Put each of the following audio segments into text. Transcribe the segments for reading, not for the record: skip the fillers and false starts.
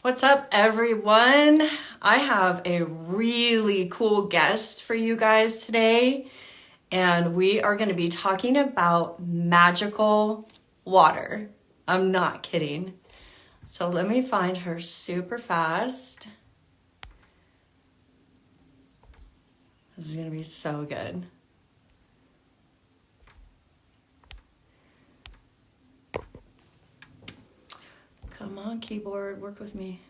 What's up, everyone? I have a really cool guest for you guys today, and we are going to be talking about magical water. I'm not kidding. So let me find her super fast. This is going to be so good. Come on, keyboard, work with me.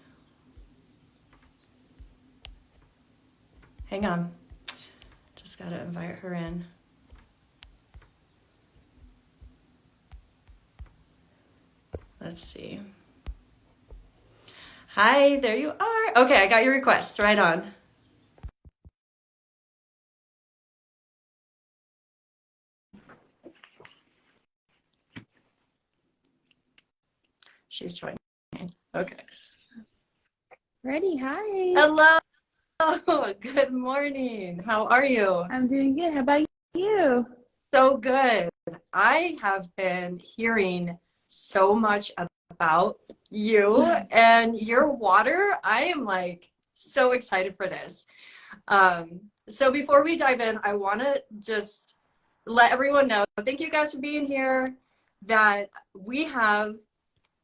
Hang on. Just got to invite her in. Let's see. Hi, there you are. Okay, I got your request. Right on. She's joining. Okay. Ready? Hi. Hello. Good morning. How are you? I'm doing good. How about you? So good. I have been hearing so much about you and your water. I am like so excited for this. So before we dive in, I want to just let everyone know, thank you guys for being here, that we have,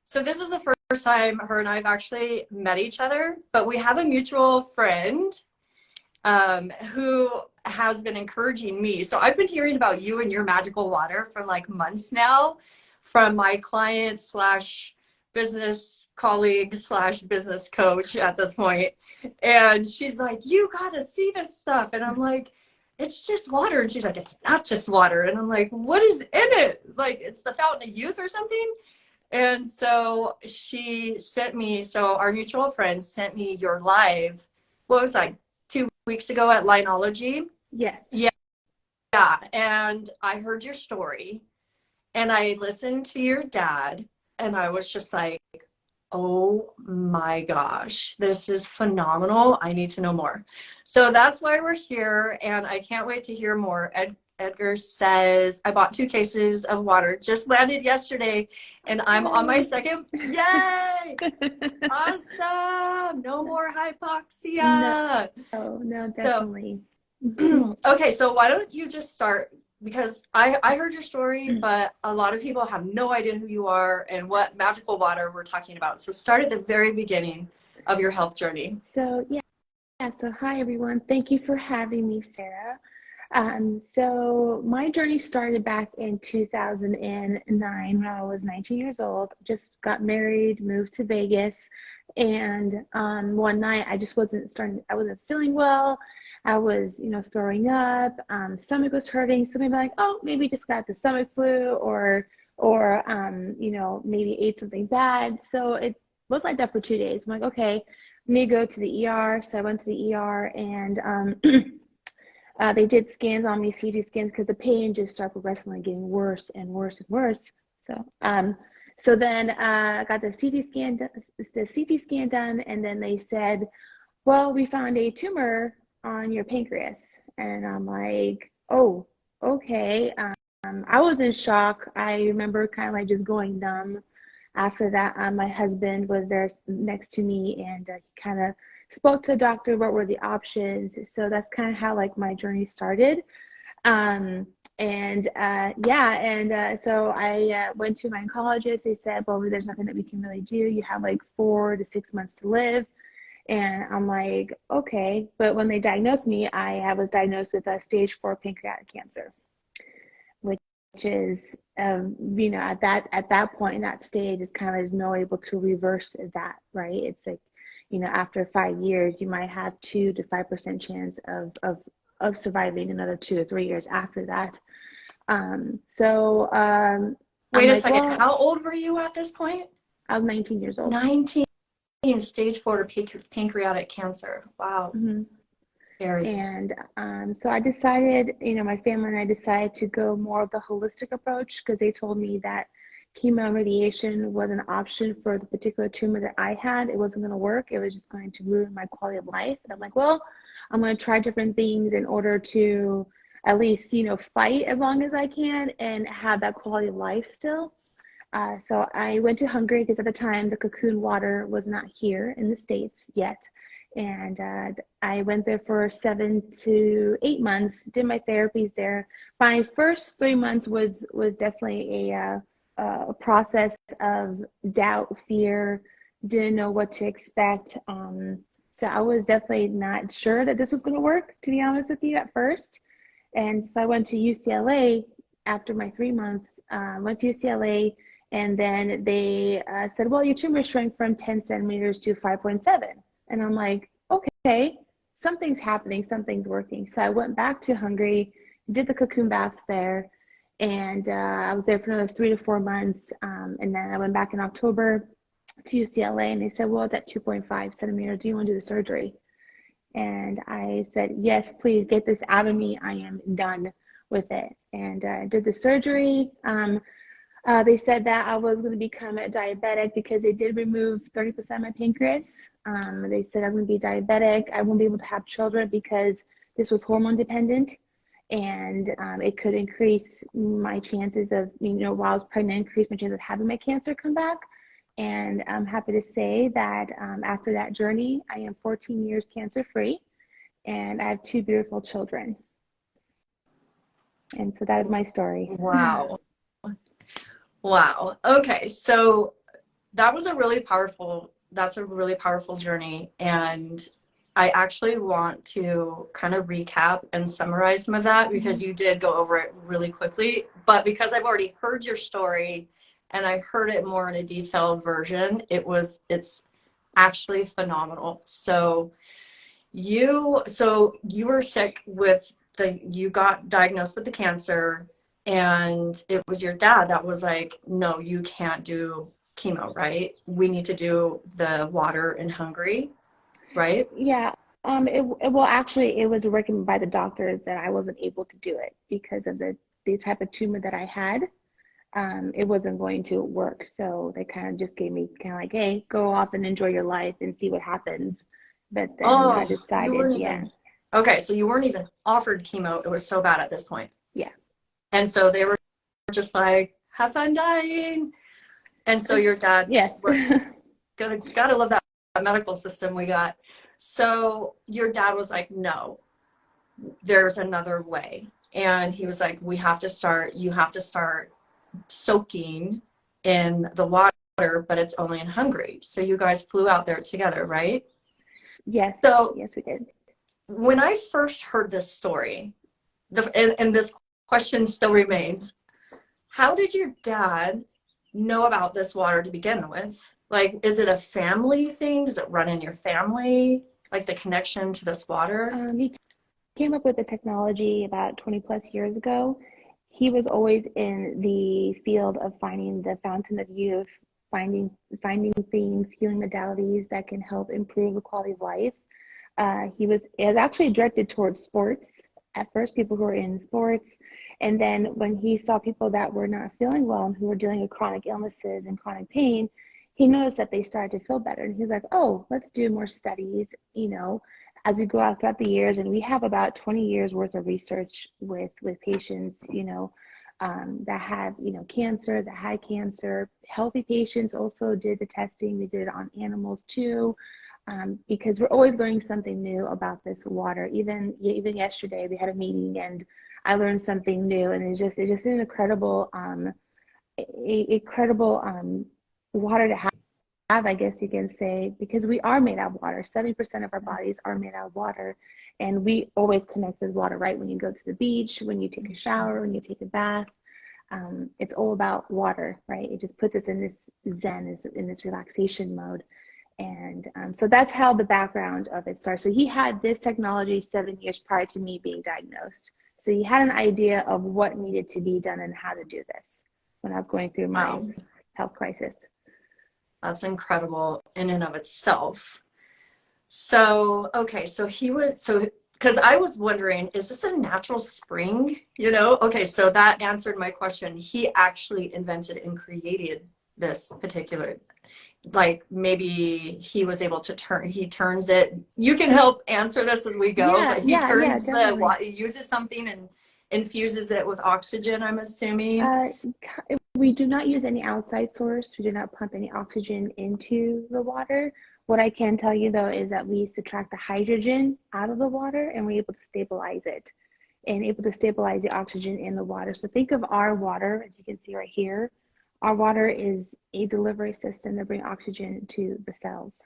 so this is the first time her and I've actually met each other, but we have a mutual friend who has been encouraging me. So I've been hearing about you and your magical water for like months now from my client slash business colleague slash business coach at this point. And she's like, you gotta see this stuff. And I'm like, it's just water. And she's like, it's not just water. And I'm like, what is in it? Like, it's the fountain of youth or something? And so she sent me, so our mutual friend sent me your live, what was like 2 weeks ago at Linology. Yes. Yeah. And I heard your story and I listened to your dad and I was just like, oh my gosh, this is phenomenal. I need to know more. So that's why we're here and I can't wait to hear more. Edgar says, I bought 2 cases of water, just landed yesterday, and I'm on my second. Yay! Awesome! No more hypoxia. No, So, definitely. okay, so why don't you just start? Because I heard your story, but a lot of people have no idea who you are and what magical water we're talking about. So start at the very beginning of your health journey. So hi everyone. Thank you for having me, Sarah. So my journey started back in 2009 when I was 19 years old. Just got married, moved to Vegas, and one night I wasn't feeling well. I was, throwing up. Stomach was hurting. So maybe like, oh, maybe just got the stomach flu, or maybe ate something bad. So it was like that for 2 days. I'm like, okay, I need to go to the ER. So I went to the ER and they did scans on me, CT scans, because the pain just started progressively getting worse and worse and worse. So then I got the CT scan done, and then they said, "Well, we found a tumor on your pancreas." And I'm like, "Oh, okay." I was in shock. I remember kind of like just going numb. After that, my husband was there next to me, and he kind of spoke to the doctor. What were the options? So that's kind of how like my journey started. So I went to my oncologist. They said, well, there's nothing that we can really do. You have like 4 to 6 months to live. And I'm like, okay. But when they diagnosed me, I was diagnosed with a stage 4 pancreatic cancer, which is, at that point in that stage, it's kind of there's no able to reverse that, right? It's like, after 5 years, you might have 2 to 5% chance of surviving another 2 to 3 years after that. Wait I'm a like, second. well, How old were you at this point? I was 19 years old. 19, stage 4 pancreatic cancer. Wow. Mm-hmm. Scary. And so I decided, my family and I decided to go more of the holistic approach, because they told me that chemo and radiation was an option for the particular tumor that I had. It wasn't going to work. It was just going to ruin my quality of life. And I'm like, well, I'm going to try different things in order to at least, fight as long as I can and have that quality of life still. So I went to Hungary because at the time the Kaqun water was not here in the States yet. And I went there for 7 to 8 months, did my therapies there. My first 3 months was definitely a process of doubt, fear, didn't know what to expect. So I was definitely not sure that this was going to work, to be honest with you, at first. And so I went to UCLA after my 3 months, went to UCLA, and then they said, well, your tumor shrank from 10 centimeters to 5.7. And I'm like, okay, something's happening, something's working. So I went back to Hungary, did the cocoon baths there, and I was there for another 3 to 4 months. And then I went back in October to UCLA, and they said, well, it's at 2.5 centimeters. Do you want to do the surgery? And I said, yes, please get this out of me. I am done with it. And I did the surgery. They said that I was going to become a diabetic because they did remove 30% of my pancreas. They said I'm going to be diabetic. I won't be able to have children because this was hormone dependent. And it could increase my chances of, while I was pregnant, increase my chance of having my cancer come back. And I'm happy to say that after that journey, I am 14 years cancer free, and I have 2 beautiful children. And so that is my story. Wow. Wow. Okay. So that's a really powerful journey. And I actually want to kind of recap and summarize some of that because you did go over it really quickly. But because I've already heard your story and I heard it more in a detailed version, it's actually phenomenal. So you were sick you got diagnosed with the cancer, and it was your dad that was like, no, you can't do chemo, right? We need to do the water in Hungary, right? Yeah. Well, actually, it was recommended by the doctors that I wasn't able to do it because of the type of tumor that I had. It wasn't going to work. So they kind of just gave me kind of like, hey, go off and enjoy your life and see what happens. But then I Oh, you decided, weren't yeah, even okay, so you weren't even offered chemo. It was so bad at this point. yeah, And so they were just like, have fun dying. And so your dad, yes. gotta love that medical system we got. So your dad was like, no, there's another way. And he was like, you have to start soaking in the water, but it's only in Hungary. So you guys flew out there together, right? Yes, So yes, we did. when I first heard this story, and this question still remains, how did your dad know about this water to begin with? Like, is it a family thing? Does it run in your family? Like the connection to this water? He came up with the technology about 20 plus years ago. He was always in the field of finding the fountain of youth, finding things, healing modalities that can help improve the quality of life. It was actually directed towards sports at first, people who were in sports. And then when he saw people that were not feeling well and who were dealing with chronic illnesses and chronic pain, he noticed that they started to feel better. And he's like, oh, let's do more studies, as we go out throughout the years. And we have about 20 years worth of research with patients, that have, cancer, that had cancer. Healthy patients also did the testing. We did it on animals too. Because we're always learning something new about this water. Even yesterday, we had a meeting and I learned something new, and it's just an incredible water to have, I guess you can say, because we are made out of water. 70% of our bodies are made out of water, and we always connect with water, right? When you go to the beach, when you take a shower, when you take a bath, it's all about water, right? It just puts us in this zen, in this relaxation mode. And so that's how the background of it starts. So he had this technology 7 years prior to me being diagnosed. So he had an idea of what needed to be done and how to do this when I was going through my Wow, health crisis. that's incredible in and of itself. So, okay, because I was wondering, is this a natural spring? Okay, so that answered my question. He actually invented and created this particular, like maybe he was able to he turns it. You can help answer this as we go, Yeah, but he yeah, yeah, turns definitely. he uses something infuses it with oxygen, I'm assuming. Uh, we do not use any outside source. We do not pump any oxygen into the water. What I can tell you though is that we used to track the hydrogen out of the water and we're able to stabilize it and able to stabilize the oxygen in the water. So think of our water, as you can see right here. Our water is a delivery system to bring oxygen to the cells.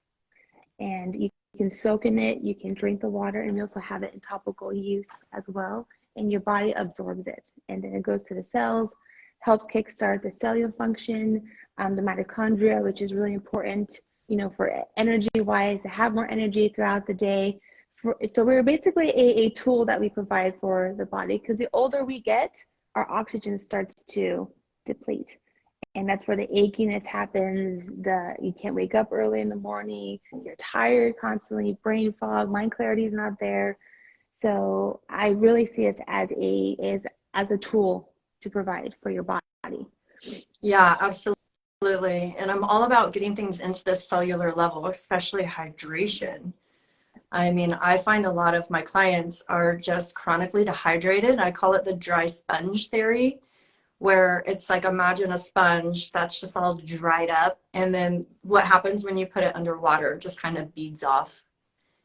And you can soak in it, you can drink the water, and we also have it in topical use as well. And your body absorbs it. And then it goes to the cells, helps kickstart the cellular function, the mitochondria, which is really important, you know, for energy wise, to have more energy throughout the day. So we're basically a tool that we provide for the body, because the older we get, our oxygen starts to deplete. And that's where the achiness happens. You can't wake up early in the morning. You're tired constantly, brain fog, mind clarity is not there. So I really see it as a tool to provide for your body. Yeah, absolutely. And I'm all about getting things into the cellular level, especially hydration. I mean, I find a lot of my clients are just chronically dehydrated. I call it the dry sponge theory, where it's like, imagine a sponge that's just all dried up. And then what happens when you put it underwater? It just kind of beads off,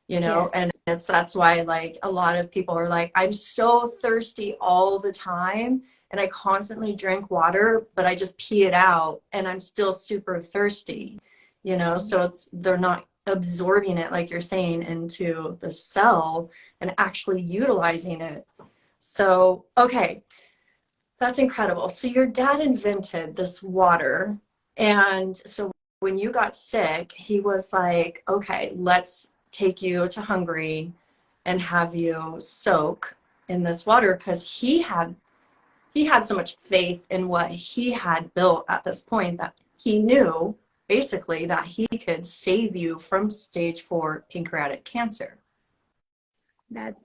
you know? Yes. And that's why like a lot of people are like, I'm so thirsty all the time and I constantly drink water, but I just pee it out and I'm still super thirsty, you know? So they're not absorbing it, like you're saying, into the cell and actually utilizing it. So, okay, that's incredible. So your dad invented this water. And so when you got sick, he was like, okay, let's take you to Hungary and have you soak in this water, because he had so much faith in what he had built at this point that he knew basically that he could save you from stage 4 pancreatic cancer. That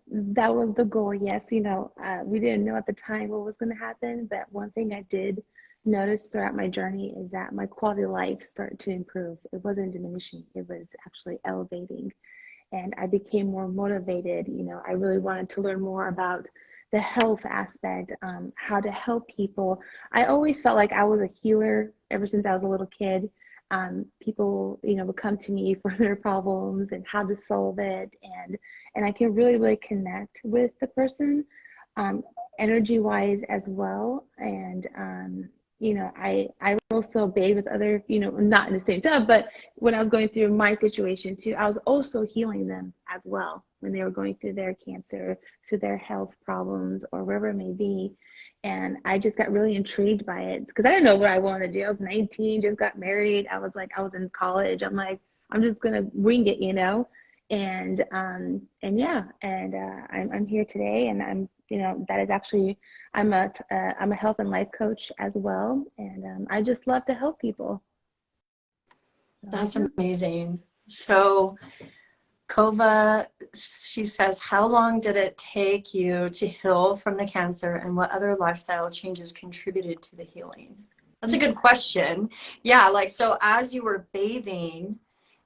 was the goal. Yes, you know, we didn't know at the time what was going to happen, but one thing I did notice throughout my journey is that my quality of life started to improve. It wasn't diminishing; it was actually elevating, and I became more motivated. You know, I really wanted to learn more about the health aspect, how to help people. I always felt like I was a healer ever since I was a little kid. People, you know, would come to me for their problems and how to solve it, and I can really, really connect with the person, um, energy wise as well. And you know, I also bathe with other, you know, not in the same tub, but when I was going through my situation too, I was also healing them as well when they were going through their cancer, through their health problems, or wherever it may be. And I just got really intrigued by it because I didn't know what I wanted to do. I was 19, just got married. I was like, I was in college. I'm like, I'm just gonna wing it, you know. And yeah, and I'm here today, and I'm, you know, that is actually, I'm a health and life coach as well, and I just love to help people. So, That's yeah. amazing. So Kova, she says, how long did it take you to heal from the cancer, and what other lifestyle changes contributed to the healing? That's a good question. Yeah, like, so as you were bathing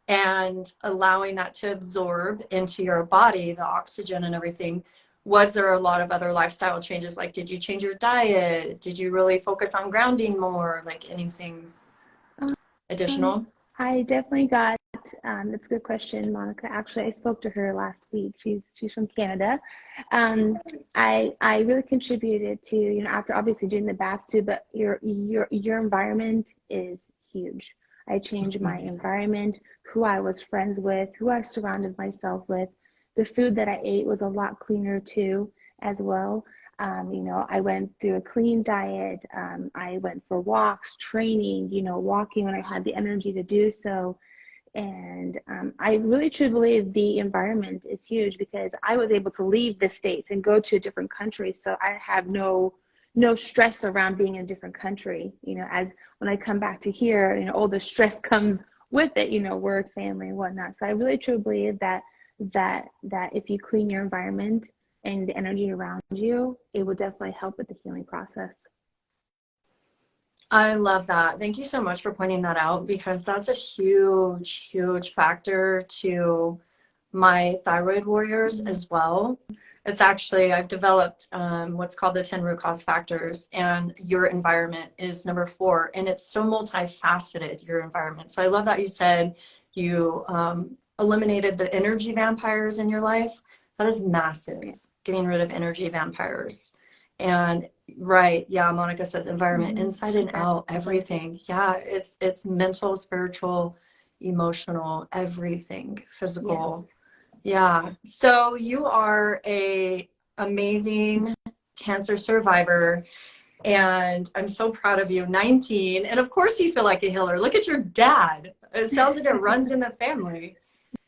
and allowing that to absorb into your body, the oxygen and everything, was there a lot of other lifestyle changes? Like, did you change your diet? Did you really focus on grounding more? Like anything Um, additional? I definitely got, that's a good question, Monica. Actually, I spoke to her last week. She's from Canada. Um, I really contributed to, you know, after obviously doing the baths too, but your environment is huge. I changed my environment, who I was friends with, who I surrounded myself with. The food that I ate was a lot cleaner too, as well. You know, I went through a clean diet. I went for walks, training, you know, walking when I had the energy to do so. And I really truly believe the environment is huge because I was able to leave the States and go to a different country. So I have no stress around being in a different country. You know, as when I come back to here, you know, all the stress comes with it, you know, work, family, and whatnot. So I really truly believe that if you clean your environment and the energy around you, it will definitely help with the healing process. I love that. Thank you so much for pointing that out, because that's a huge factor to my thyroid warriors Mm-hmm. as well. It's actually, I've developed what's called the 10 root cause factors, and your environment is number 4. And it's so multifaceted, your environment. So I love that you said you eliminated the energy vampires in your life. That is massive, Yeah. getting rid of energy vampires. And right, yeah, Monica says environment, inside and out, Exactly. everything. Yeah, it's mental, spiritual, emotional, everything, Yeah. physical. Yeah. So you are a amazing cancer survivor, and I'm so proud of you. 19, and of course you feel like a healer. Look at your dad. It sounds like it runs in the family.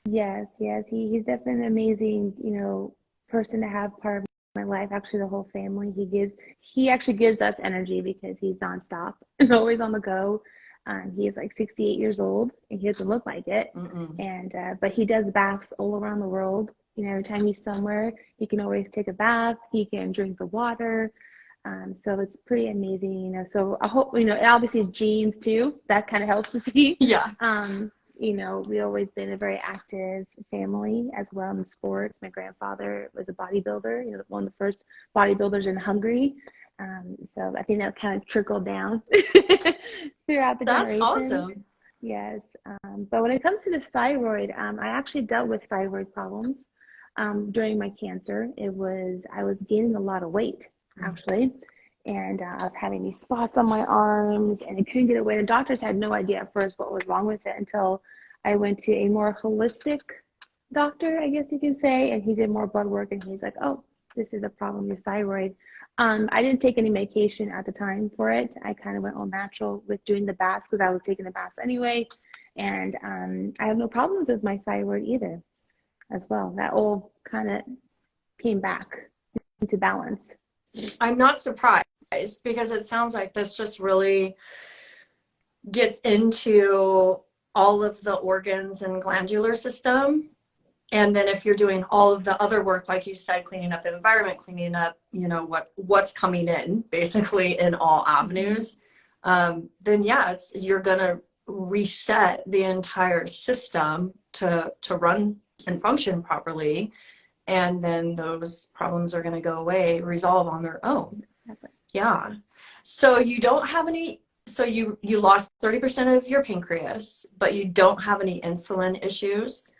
Yes, yes. He's definitely an amazing, person to have part of my life. Actually, the whole family. He actually gives us energy because he's nonstop and always on the go. He is like 68 years old and he doesn't look like it. Mm-mm. And but he does baths all around the world. Every time he's somewhere, he can always take a bath. He can drink the water. So it's pretty amazing. So I hope, obviously genes too. That kind of helps to see. Yeah. Um, we always been a very active family as well in sports. My grandfather was a bodybuilder, one of the first bodybuilders in Hungary. So I think that kind of trickled down throughout the That's generations. awesome. Yes. But when it comes to the thyroid, I actually dealt with thyroid problems during my cancer. I was gaining a lot of weight actually. And I was having these spots on my arms and I couldn't get away. The doctors had no idea at first what was wrong with it until I went to a more holistic doctor, I guess you can say, and he did more blood work and he's like, oh, this is a problem with thyroid. I didn't take any medication at the time for it. I kind of went all natural with doing the baths because I was taking the baths anyway. And I have no problems with my thyroid either as well. That all kind of came back into balance. I'm not surprised because it sounds like this just really gets into all of the organs and glandular system. And then if you're doing all of the other work, like you said, cleaning up the environment, cleaning up, what's coming in basically in all avenues, then yeah, you're gonna reset the entire system to run and function properly. And then those problems are gonna go away, resolve on their own. Exactly. Yeah. So you don't have any, so you lost 30% of your pancreas, but you don't have any insulin issues.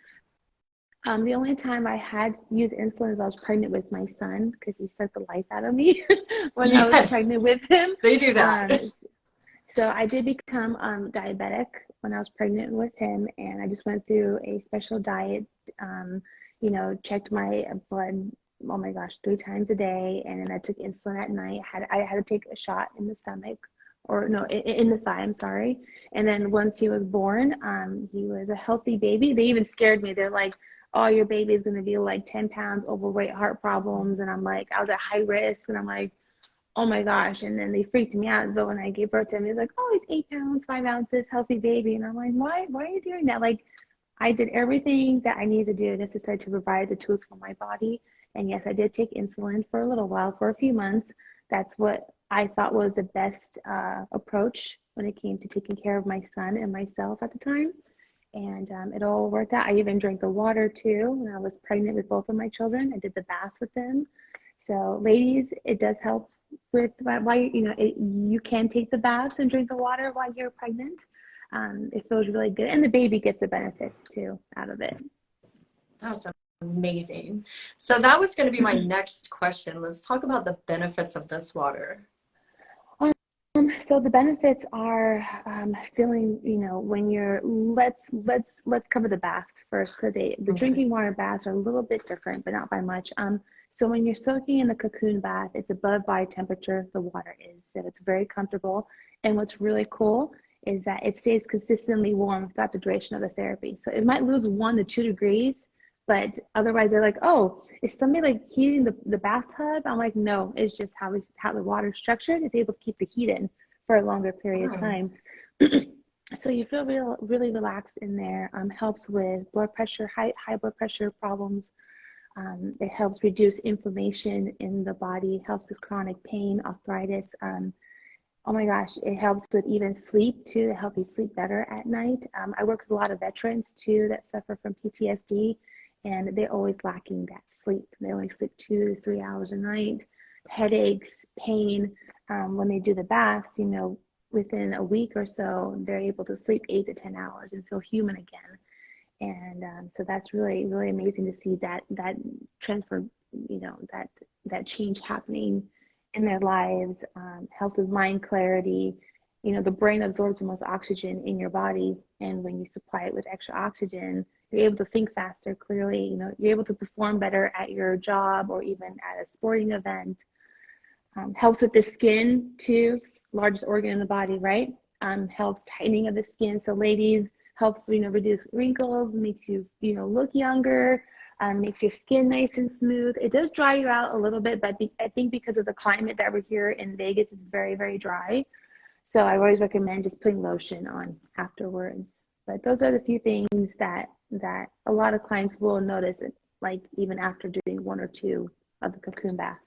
The only time I had used insulin is I was pregnant with my son because he sucked the life out of me when I was Yes, pregnant with him. they do that. Um, so I did become diabetic when I was pregnant with him, and I just went through a special diet. Checked my blood. Oh my gosh, 3 times a day, and then I took insulin at night. I had to take a shot in the stomach, or no, in the thigh. I'm sorry. And then once he was born, he was a healthy baby. They even scared me. They're like, "Oh, your baby is going to be like 10 pounds overweight, heart problems," and I'm like, I was at high risk, and I'm like, oh my gosh. And then they freaked me out. But when I gave birth to him, he's like, oh, he's 8 pounds, 5 ounces, healthy baby. And I'm like, why are you doing that? Like, I did everything that I needed to do necessary to provide the tools for my body. And yes, I did take insulin for a little while, for a few months. That's what I thought was the best approach when it came to taking care of my son and myself at the time. And it all worked out. I even drank the water too when I was pregnant with both of my children. I did the baths with them. So, ladies, it does help with why you can take the baths and drink the water while you're pregnant. It feels really good, and the baby gets the benefits too out of it. That's amazing. So that was going to be my next question. Let's talk about the benefits of this water. So the benefits are feeling, when you're let's cover the baths first because the Okay. drinking water baths are a little bit different, but not by much. So when you're soaking in the Kaqun bath, it's above body temperature. The water is, so it's very comfortable. And what's really cool is that it stays consistently warm throughout the duration of the therapy. So it might lose 1 to 2 degrees, but otherwise they're like, oh, is somebody like heating the bathtub? I'm like, no, it's just how the water's structured. It's able to keep the heat in for a longer period of Oh, time. So you feel really relaxed in there. Helps with blood pressure, high blood pressure problems. It helps reduce inflammation in the body. Helps with chronic pain, arthritis. Oh my gosh, it helps with even sleep too, to help you sleep better at night. I work with a lot of veterans too that suffer from PTSD, and they're always lacking that sleep. They only sleep 2 to 3 hours a night, headaches, pain. When they do the baths, within a week or so, they're able to sleep 8 to 10 hours and feel human again. And so that's really, really amazing to see that transfer, that change happening in their lives. Helps with mind clarity. The brain absorbs the most oxygen in your body, and when you supply it with extra oxygen, you're able to think faster, clearly. You're able to perform better at your job or even at a sporting event. Helps with the skin too, largest organ in the body, right? Helps tightening of the skin. So ladies, helps reduce wrinkles, makes you look younger, makes your skin nice and smooth. It does dry you out a little bit, but I think because of the climate that we're here in Vegas, it's very, very dry. So I always recommend just putting lotion on afterwards. But those are the few things that a lot of clients will notice, like even after doing 1 or 2 of the cocoon baths.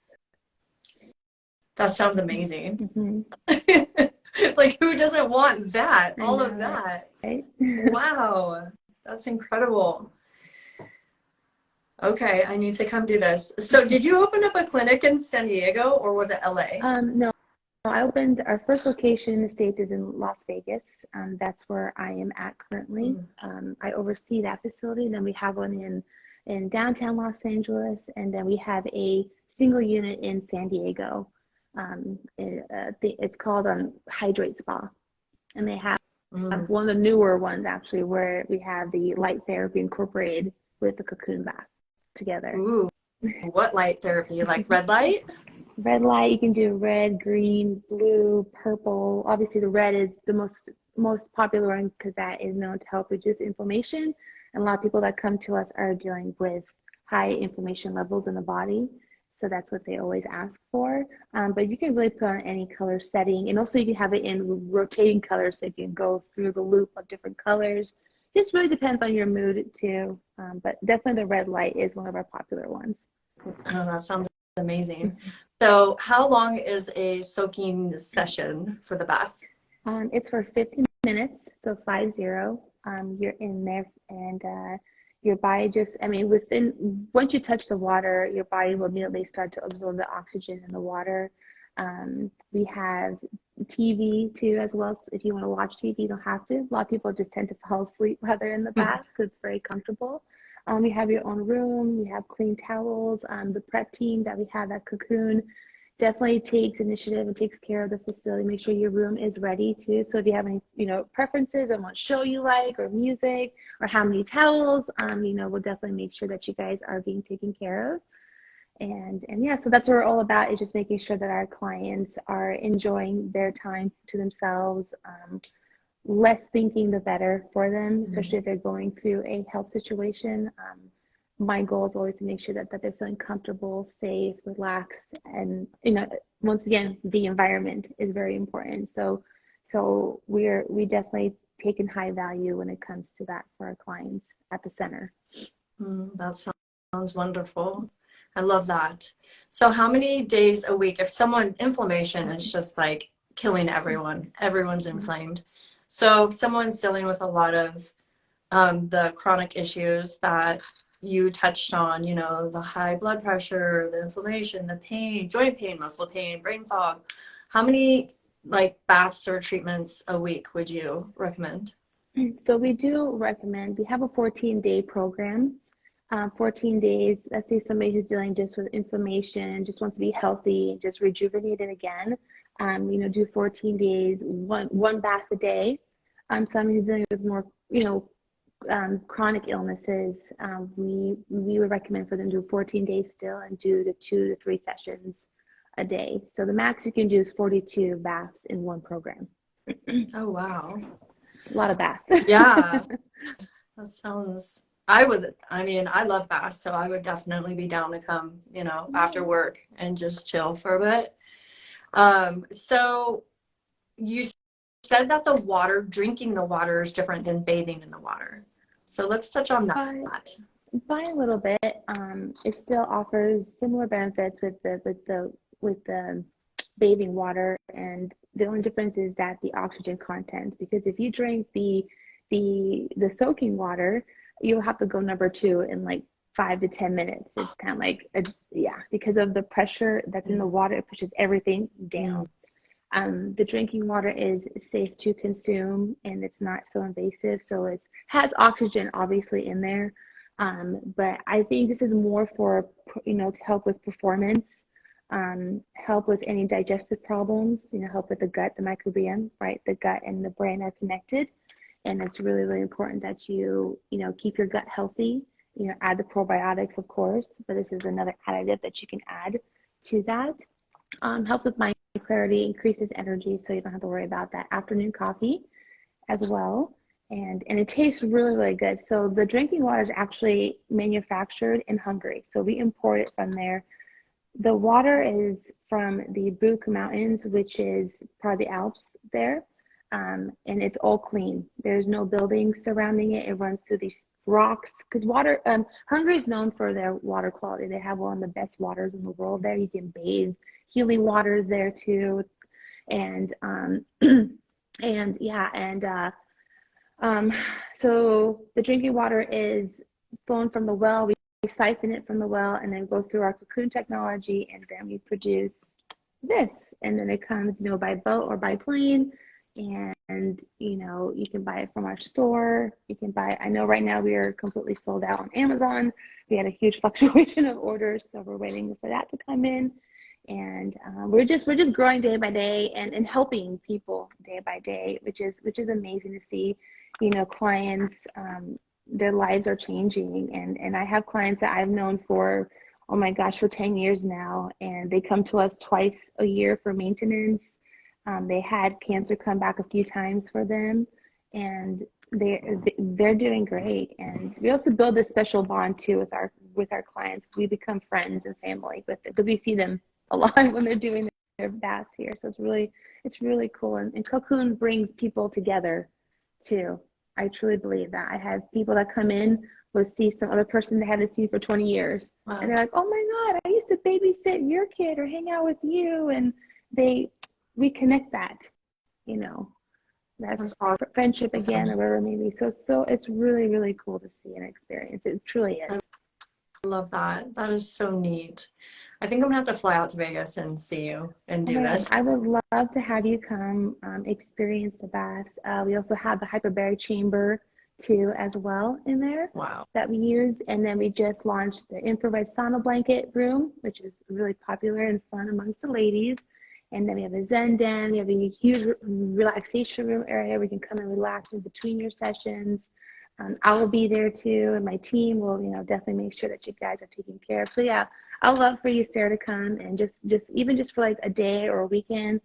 That sounds amazing. Mm-hmm. Like, who doesn't want that? All of Right? that. Wow, that's incredible. Okay, I need to come do this. So did you open up a clinic in San Diego, or was it LA? No, I opened our first location in the States is in Las Vegas. That's where I am at currently. I oversee that facility. And then we have one in downtown Los Angeles, and then we have a single unit in San Diego. It's called Hydrate Spa, and they have one of the newer ones actually, where we have the light therapy incorporated with the cocoon bath together. Ooh, what light therapy? Like red light? Red light, you can do red, green, blue, purple. Obviously, the red is the most popular one because that is known to help reduce inflammation. And a lot of people that come to us are dealing with high inflammation levels in the body. So that's what they always ask for. But you can really put on any color setting. And also you can have it in rotating colors, so you can go through the loop of different colors. Just really depends on your mood too. But definitely the red light is one of our popular ones. Oh, that sounds amazing. So how long is a soaking session for the bath? It's for 50 minutes, so 50. You're in there, and your body once you touch the water, your body will immediately start to absorb the oxygen in the water. We have TV too, as well. So if you want to watch TV, you don't have to. A lot of people just tend to fall asleep while they're in the bath because it's very comfortable. You have your own room, you have clean towels. The prep team that we have at Kaqun definitely takes initiative and takes care of the facility. Make sure your room is ready too. So if you have any, preferences on what show you like, or music, or how many towels, we'll definitely make sure that you guys are being taken care of. And yeah, so that's what we're all about, is just making sure that our clients are enjoying their time to themselves. Less thinking, the better for them, especially if they're going through a health situation. My goal is always to make sure that they're feeling comfortable, safe, relaxed, and once again, the environment is very important. So we definitely take in high value when it comes to that for our clients at the center. That sounds wonderful. I love that. So how many days a week, if inflammation is just like killing everyone's inflamed. So if someone's dealing with a lot of the chronic issues that you touched on, the high blood pressure, the inflammation, the pain, joint pain, muscle pain, brain fog, how many baths or treatments a week would you recommend? So we do recommend, we have a 14-day program. 14 days, let's say somebody who's dealing just with inflammation, just wants to be healthy, just rejuvenated again. Do 14 days, one bath a day. Somebody who's dealing with more, chronic illnesses, we would recommend for them to do 14 days still and do the 2 to 3 sessions a day. So the max you can do is 42 baths in one program. Oh, wow. A lot of baths. Yeah. That sounds, I love baths, so I would definitely be down to come, after work and just chill for a bit. So you said that drinking the water is different than bathing in the water. So let's touch on that. By a little bit, it still offers similar benefits with the bathing water, and the only difference is that the oxygen content. Because if you drink the soaking water, you'll have to go number 2 in like 5 to 10 minutes. It's kind of like, yeah, because of the pressure that's in the water, it pushes everything down. The drinking water is safe to consume and it's not so invasive. So it has oxygen obviously in there. But I think this is more for, to help with performance, help with any digestive problems, help with the gut, the microbiome, right? The gut and the brain are connected. And it's really, really important that you keep your gut healthy, add the probiotics, of course, but this is another additive that you can add to that. Helps with mind clarity, increases energy, so you don't have to worry about that afternoon coffee as well. And it tastes really, really good. So the drinking water is actually manufactured in Hungary. So we import it from there. The water is from the Buk Mountains, which is part of the Alps there. And it's all clean. There's no buildings surrounding it. It runs through these rocks because water, Hungary is known for their water quality. They have one of the best waters in the world there. You can bathe, healing waters there too. And, and yeah, and so the drinking water is flowing from the well. We siphon it from the well and then go through our Kaqun technology, and then we produce this. And then it comes, by boat or by plane. And you can buy it from our store. You can buy it. I know right now we are completely sold out on Amazon. We had a huge fluctuation of orders, so we're waiting for that to come in. And we're just growing day by day and helping people day by day, which is amazing to see. Clients, their lives are changing, and I have clients that I've known for, oh my gosh, for 10 years now, and they come to us twice a year for maintenance. They had cancer come back a few times for them, and they're doing great. And we also build this special bond too with our clients. We become friends and family with them because we see them a lot when they're doing their baths here. So it's really cool. And Kaqun brings people together too. I truly believe that. I have people that come in will see some other person they haven't seen for 20 years. Wow. And they're like, oh my God, I used to babysit your kid or hang out with you. And we connect that, that's awesome. Friendship again, or whatever maybe. So it's really, really cool to see and experience. It truly is. I love that. That is so neat. I think I'm gonna have to fly out to Vegas and see you and do this. I would love to have you come experience the baths. We also have the hyperbaric chamber too as well in there. Wow. That we use. And then we just launched the infrared sauna blanket room, which is really popular and fun amongst the ladies. And then we have a Zen den. We have a huge relaxation room area where you can come and relax in between your sessions. I will be there too, and my team will, definitely make sure that you guys are taken care of. So yeah, I'd love for you, Sarah, to come and just for like a day or a weekend,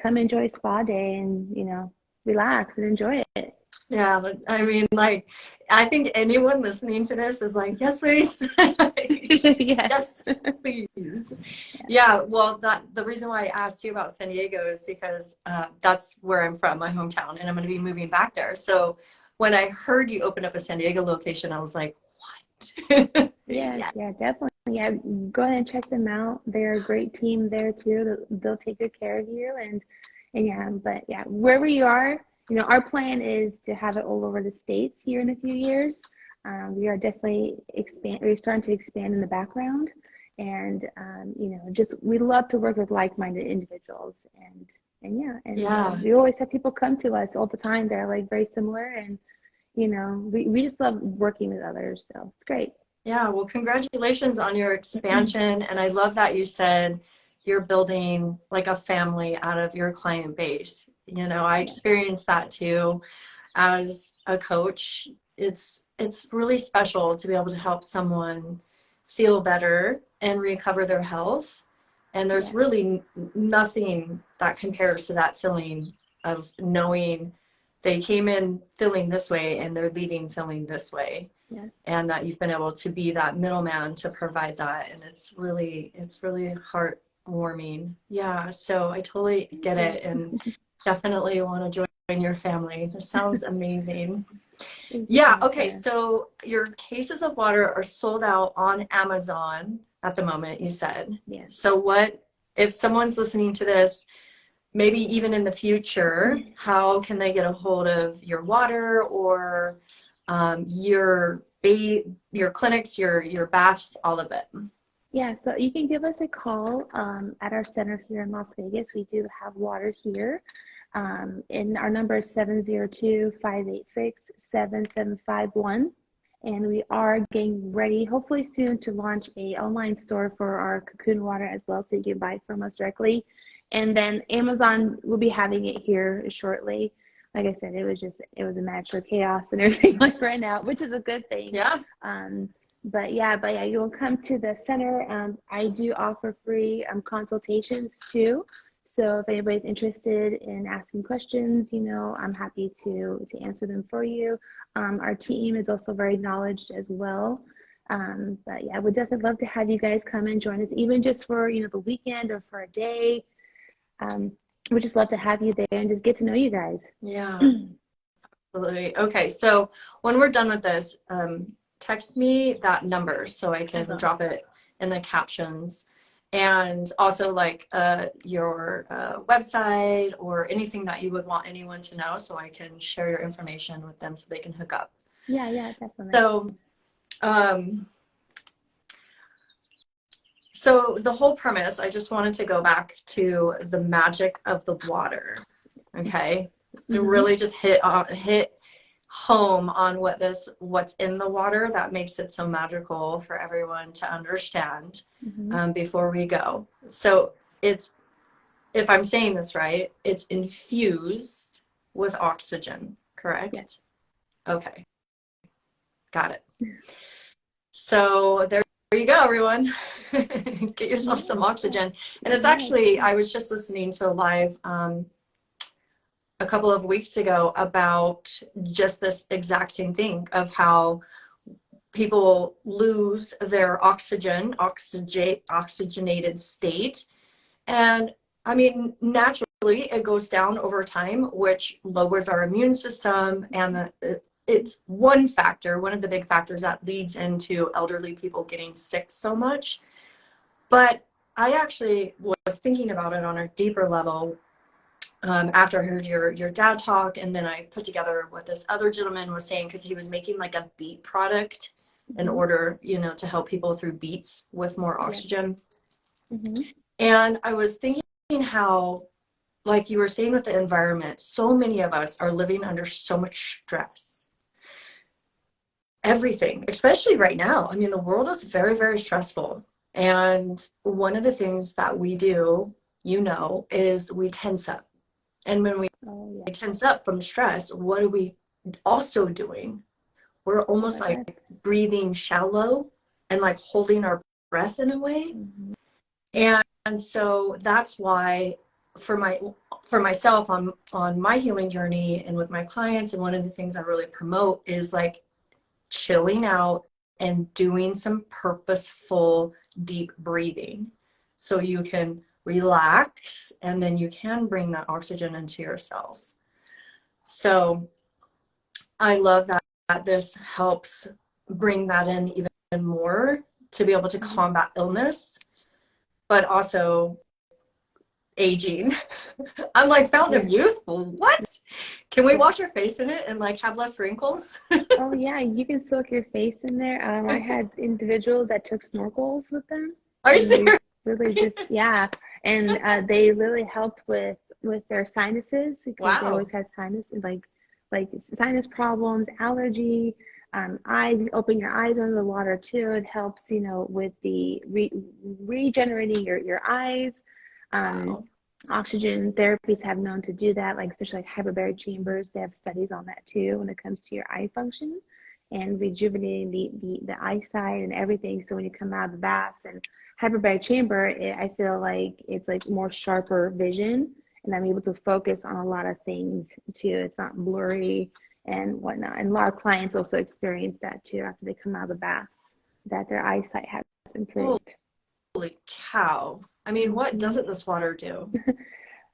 come enjoy a spa day and, relax and enjoy it. Yeah, I mean, I think anyone listening to this is like, yes, please. Yes, please. Yeah, well, the reason why I asked you about San Diego is because that's where I'm from, my hometown, and I'm going to be moving back there. So when I heard you open up a San Diego location, I was like, what? Yeah, definitely. Yeah, go ahead and check them out. They're a great team there too. They'll take good care of you, and yeah, but yeah, wherever you are. Our plan is to have it all over the States here in a few years. We are definitely we're starting to expand in the background, and we love to work with like-minded individuals, and we always have people come to us all the time. They're like very similar, and we just love working with others. So it's great. Yeah, well, congratulations on your expansion, and I love that you said you're building like a family out of your client base. I experienced that too as a coach. It's really special to be able to help someone feel better and recover their health. And there's really nothing that compares to that feeling of knowing they came in feeling this way and they're leaving feeling this way. Yeah. And that you've been able to be that middleman to provide that. And it's really heartwarming. Yeah, so I totally get it. And definitely want to join your family. This sounds amazing. Yeah, okay, so your cases of water are sold out on Amazon at the moment, you said. Yes. So what, if someone's listening to this, maybe even in the future, how can they get a hold of your water or your your clinics, your baths, all of it. Yeah, so you can give us a call at our center here in Las Vegas. We do have water here. And our number is 702-586-7751. And we are getting ready, hopefully soon, to launch a online store for our Kaqun water as well, so you can buy from us directly. And then Amazon will be having it here shortly. Like I said, it was a match for chaos and everything like right now, which is a good thing. Yeah. But yeah, you'll come to the center. I do offer free consultations too. So if anybody's interested in asking questions, I'm happy to answer them for you. Our team is also very knowledgeable as well. But yeah, I would definitely love to have you guys come and join us, even just for, the weekend or for a day. We'd just love to have you there and just get to know you guys. Yeah, absolutely. Okay, so when we're done with this, text me that number so I can drop it in the captions. And also like your website or anything that you would want anyone to know, so I can share your information with them so they can hook up. Yeah, definitely. So the whole premise, I just wanted to go back to the magic of the water, okay? And really just hit home on what's in the water that makes it so magical for everyone to understand before we go. So if I'm saying this right, it's infused with oxygen, correct? Yes. Okay, got it. So there you go, everyone. Get yourself some oxygen. And it's actually, I was just listening to a live a couple of weeks ago about just this exact same thing of how people lose their oxygenated state. And I mean, naturally, it goes down over time, which lowers our immune system. And it's one of the big factors that leads into elderly people getting sick so much. But I actually was thinking about it on a deeper level after I heard your dad talk, and then I put together what this other gentleman was saying, because he was making like a beet product in order, to help people through beets with more oxygen. And I was thinking how, like you were saying with the environment, so many of us are living under so much stress. Everything, especially right now. I mean, the world is very, very stressful. And one of the things that we do, is we tense up. And when we tense up from stress, what are we also doing? We're almost like breathing shallow and like holding our breath in a way. And so that's why for myself on my healing journey and with my clients, and one of the things I really promote is like chilling out and doing some purposeful deep breathing so you can relax, and then you can bring that oxygen into your cells. So I love that this helps bring that in even more to be able to combat illness, but also aging. I'm like fountain of youth. What? Can we wash our face in it and like have less wrinkles? Oh yeah, you can soak your face in there. I had individuals that took snorkels with them. Are you serious? Really just and they really helped with their sinuses, because they always had sinus like sinus problems, allergy, eyes. Open your eyes under the water too. It helps, with the regenerating your eyes. Oxygen therapies have known to do that, like especially like hyperbaric chambers. They have studies on that too when it comes to your eye function and rejuvenating the eyesight and everything. So when you come out of the baths and hyperbaric chamber, I feel like it's like more sharper vision, and I'm able to focus on a lot of things too. It's not blurry and whatnot. And a lot of clients also experience that too after they come out of the baths, that their eyesight has improved. Holy cow. I mean, what doesn't this water do?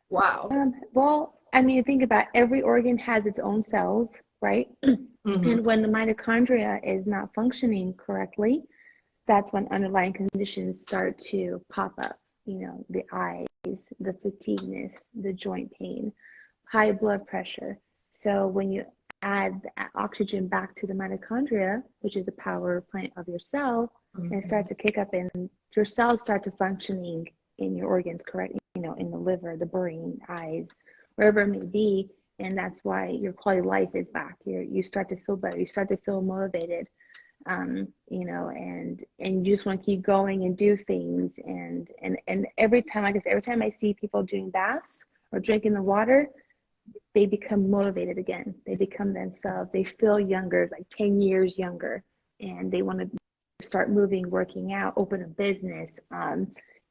Wow. Well, I mean, think about every organ has its own cells, right? And when the mitochondria is not functioning correctly, that's when underlying conditions start to pop up. The eyes, the fatigueness, the joint pain, high blood pressure. So when you add oxygen back to the mitochondria, which is the power plant of your cell, and it starts to kick up, and your cells start to functioning in your organs correctly, in the liver, the brain, eyes, wherever it may be. And that's why your quality of life is back. You start to feel better. You start to feel motivated, and you just want to keep going and do things. And every time, like I said, every time I see people doing baths or drinking the water, they become motivated again. They become themselves. They feel younger, like 10 years younger, and they want to start moving, working out, open a business,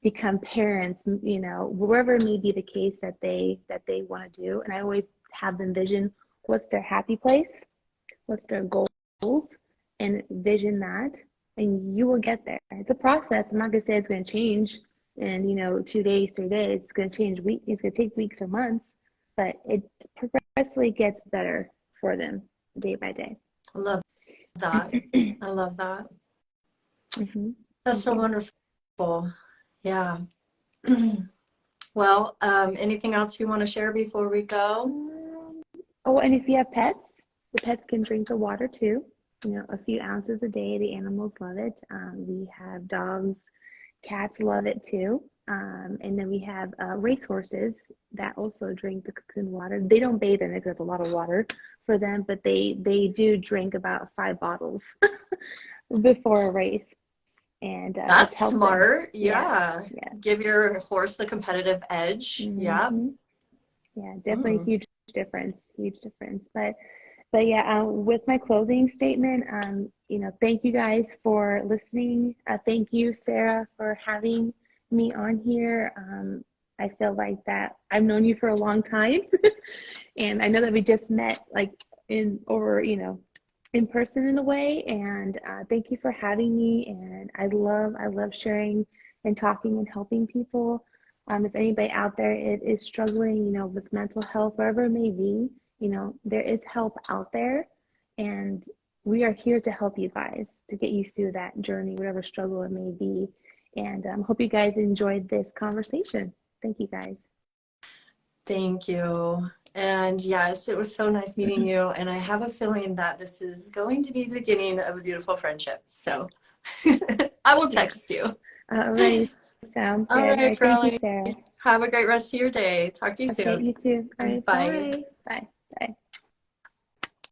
become parents, wherever it may be the case that they want to do. And I always have them vision what's their happy place, what's their goals, and vision that, and you will get there. It's a process. I'm not going to say it's going to change in 2 days, 3 days. It's going to change weeks. It's going to take weeks or months, but it progressively gets better for them day by day. I love that. I love that. Mm-hmm. That's so wonderful. Yeah. Well, anything else you want to share before we go? Oh, and if you have pets, the pets can drink the water too. A few ounces a day. The animals love it. We have dogs, cats love it too. And then we have racehorses that also drink the Kaqun water. They don't bathe in it because it's a lot of water for them, but they do drink about 5 bottles before a race. And That's smart. Yeah. Give your horse the competitive edge. Mm-hmm. Yeah. Yeah, definitely a huge difference. But yeah, with my closing statement, thank you guys for listening. Thank you, Sarah, for having me on here. I feel like that I've known you for a long time, and I know that we just met like in person in a way. And thank you for having me. And I love sharing and talking and helping people. If anybody out there is struggling, with mental health, wherever it may be, there is help out there, and we are here to help you guys to get you through that journey, whatever struggle it may be. And hope you guys enjoyed this conversation. Thank you, guys. Thank you. And yes, it was so nice meeting you. And I have a feeling that this is going to be the beginning of a beautiful friendship. So I will text you. All right. Sounds good. All right, Thank you, girlie. Sarah. Have a great rest of your day. Talk to you Okay, soon. you too. All right, Bye. bye. Bye.